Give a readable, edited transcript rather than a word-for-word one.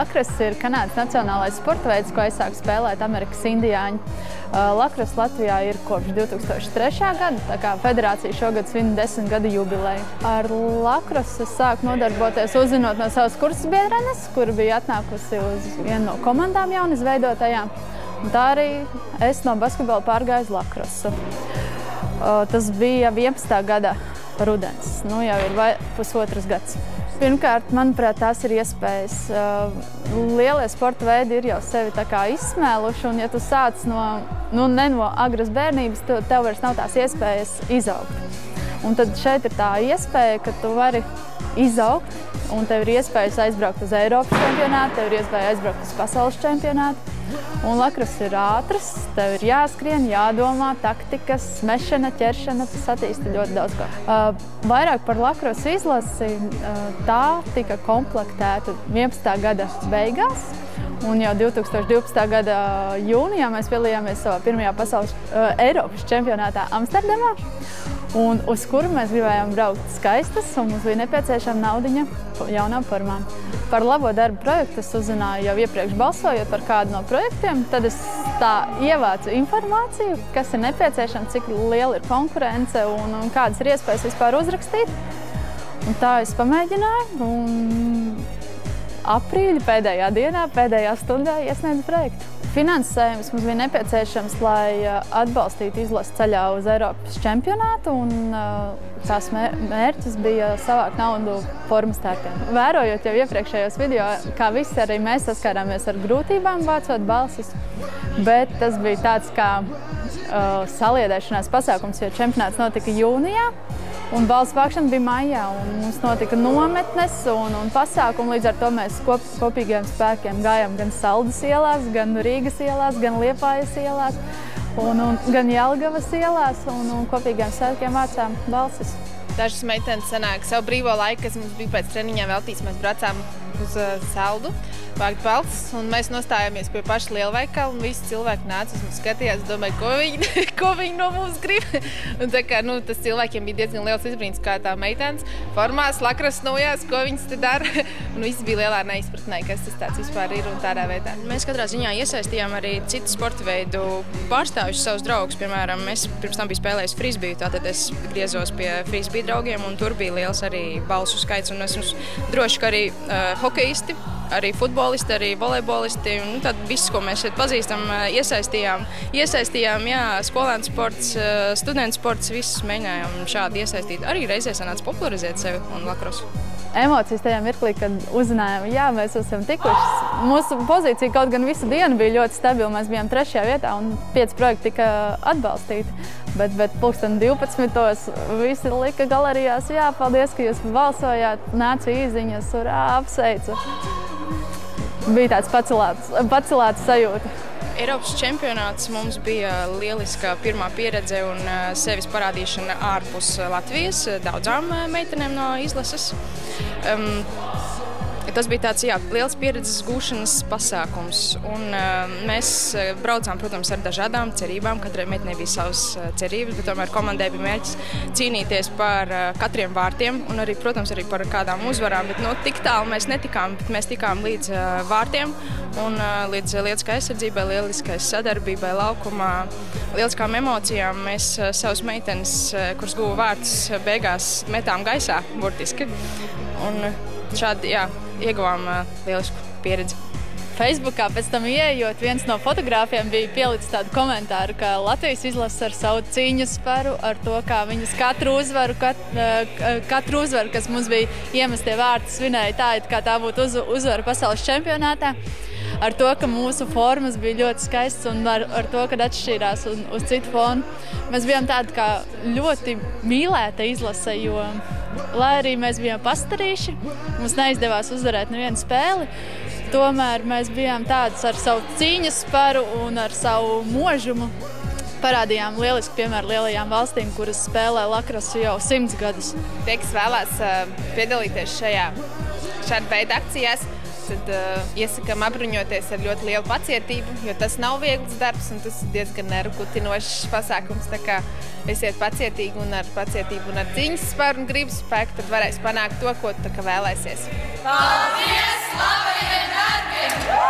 Lakross ir Kanādas nacionālais sporta veids, ko aizsāk spēlēt Amerikas indiāņi. Lakross Latvijā ir kopš 2003. gada, tā kā federācija šogad svin 10 gadu jubileju. Ar Lakross es sāku nodarboties uzzinot no savas kursbiedrenes, kura bija atnākusi uz vienu no komandām jaun izveidotajām. Un tā arī es no basketbola pārgāju uz Lakrossu. Tas bija 11. gada rudens, nu jau ir pusotrs gads. Pirmkārt, manuprāt, tās ir iespējas. Lielie sporta veidi ir jau sevi tā kā izsmēluši, un ja tu sāc ne no agras bērnības, tev vairs nav tās iespējas izaugt. Un tad šeit ir tā iespēja, ka tu vari izaugt, un tev ir iespējas aizbraukt uz Eiropas čempionātu, tev ir iespēja aizbraukt uz pasaules čempionātu. Un Lakross ir ātrs, tev ir jāskrien, jādomā, taktikas, mešana, ķeršana, tas attīsta ļoti daudz ko. Vairāk par Lakross izlasi, tā tika komplektēta 11. gada beigās, un jau 2012. gada jūnijā mēs piedalījāmies savā pirmajā Eiropas čempionātā Amsterdamā, un uz kuru mēs gribējām braukt skaistas, un mums bija nepieciešama naudiņa jaunām formām. Par labo darbu projektu es uzzināju jau iepriekš balsojot par kādu no projektiem, tad es tā ievācu informāciju, kas ir nepieciešama, cik liela ir konkurence un kādas ir iespējas vispār uzrakstīt. Un tā es pamēģināju, un aprīļa pēdējā dienā, pēdējā stundā iesniedzu projektu. Finansējums mums bija nepieciešams, lai atbalstītu izlasi ceļā uz Eiropas čempionātu, un tās mērķis bija savākt naudu formas tērpiem. Vērojot jau iepriekšējos video, kā visi arī mēs saskārāmies ar grūtībām vācot balsis, bet tas bija tāds kā saliedēšanās pasākums, jo čempionāts notika jūnijā, un balsu vākšana bija maijā, un mums notika nometnes un pasākumi, līdz ar to mēs kopīgiem spēkiem gājām gan Saldas ielās, gan Rīgas ielās, gan Liepājas ielās, gan Jelgavas ielās, un kopīgiem spēkiem vācām balsis. Dažas meitenes sanāk savu brīvo laiku, kas mums bija pēc treniņām veltīts, mēs braucām uz Saldu, vākt balsis, un mēs nostājāmies pie paša lielveikala, un visi cilvēki nāca uz mums skatījās, domāju, ko viņi no mums grib. Un tā kā, tas cilvēkiem bija diezgan liels izbrīns, kā tā meitenes formās, lakrasnojās, ko viņas te dara. Un visi bija lielā neizpratnē, kas tas tāds vispār ir un tādā veidā. Mēs katrā ziņā iesaistījām arī citu sporta veidu pārstāvjus savus draugus. Piemēram, es pirms tam biju spēlējis frisbiju, tātad es griezos pie frisbiju draugiem, un tur bija liels arī balsu skaits, un esmu droši, ka arī hokeisti, arī futbolisti, arī volejbolisti, un tad viss, ko mēs šeit pazīstam, iesaistījām, jā, skolēnu sports, studentu sports, visus mēģinājām šādi iesaistīt. Arī reizē sanāca popularizēt sevi un Lakrossu. Emocijas tajā mirklī, kad uzzinājām, jā, mēs esam tikuši. Mūsu pozīcija kaut gan visu dienu bija ļoti stabila, mēs bijām 3. vietā un 5 projekti tika atbalstīti. Bet 12. visi lika galerijās, jā, paldies, ka jūs balsojāt, nāca īziņas, urā, apsveicu. Bija tāds pacelāts sajūta. Eiropas čempionāts mums bija lieliska pirmā pieredze un sevis parādīšana ārpus Latvijas daudzām meitenēm no izlases. Tas bija tāds, jā, liels pieredzes gūšanas pasākums, un mēs braucām, protams, ar dažādām cerībām, katrai meitenei bija savas cerības, bet tomēr komandai bija mērķis cīnīties par katriem vārtiem un arī, protams, arī par kādām uzvarām, bet tik tālu mēs netikām, bet mēs tikām līdz vārtiem un līdz lieliskai aizsardzībai, lieliskai sadarbībai laukumā, lieliskām emocijām. Mēs savus meitenes, kuras guva vārtus, beigās metām gaisā, burtiski, un šādi, jā, ieguvām lielisku pieredzi. Facebookā pēc tam ieejot, viens no fotogrāfiem bija pielicis tādu komentāru, ka Latvijas izlase ar savu cīņu sparu, ar to, kā viņas katru uzvaru, kas mums bija iemestie vārti, svinēja tā, it kā tā būtu uzvara pasaules čempionātā. Ar to, ka mūsu formas bija ļoti skaistas un ar to, kad atšķīrās uz citu fonu. Mēs bijām tādi kā ļoti mīlēta izlase, jo, lai arī mēs bijām pastarīši, mums neizdevās uzvarēt nevienu spēli, tomēr mēs bijām tādas ar savu cīņas sparu un ar savu možumu. Parādījām lielisku piemēru lielajām valstīm, kuras spēlē Lakrossu jau 100 gadus. Tie, kas vēlās piedalīties šāda veida akcijās, tad iesakām apbruņoties ar ļoti lielu pacietību, jo tas nav viegls darbs un tas ir diezgan nervukutinošs pasākums. Tā kā esiet pacietīgi un ar pacietību un ar cīņas sparu un gribas spēku, tad varēs panākt to, ko tā kā vēlēsies. Paldies labajiem darbiem! Latvija!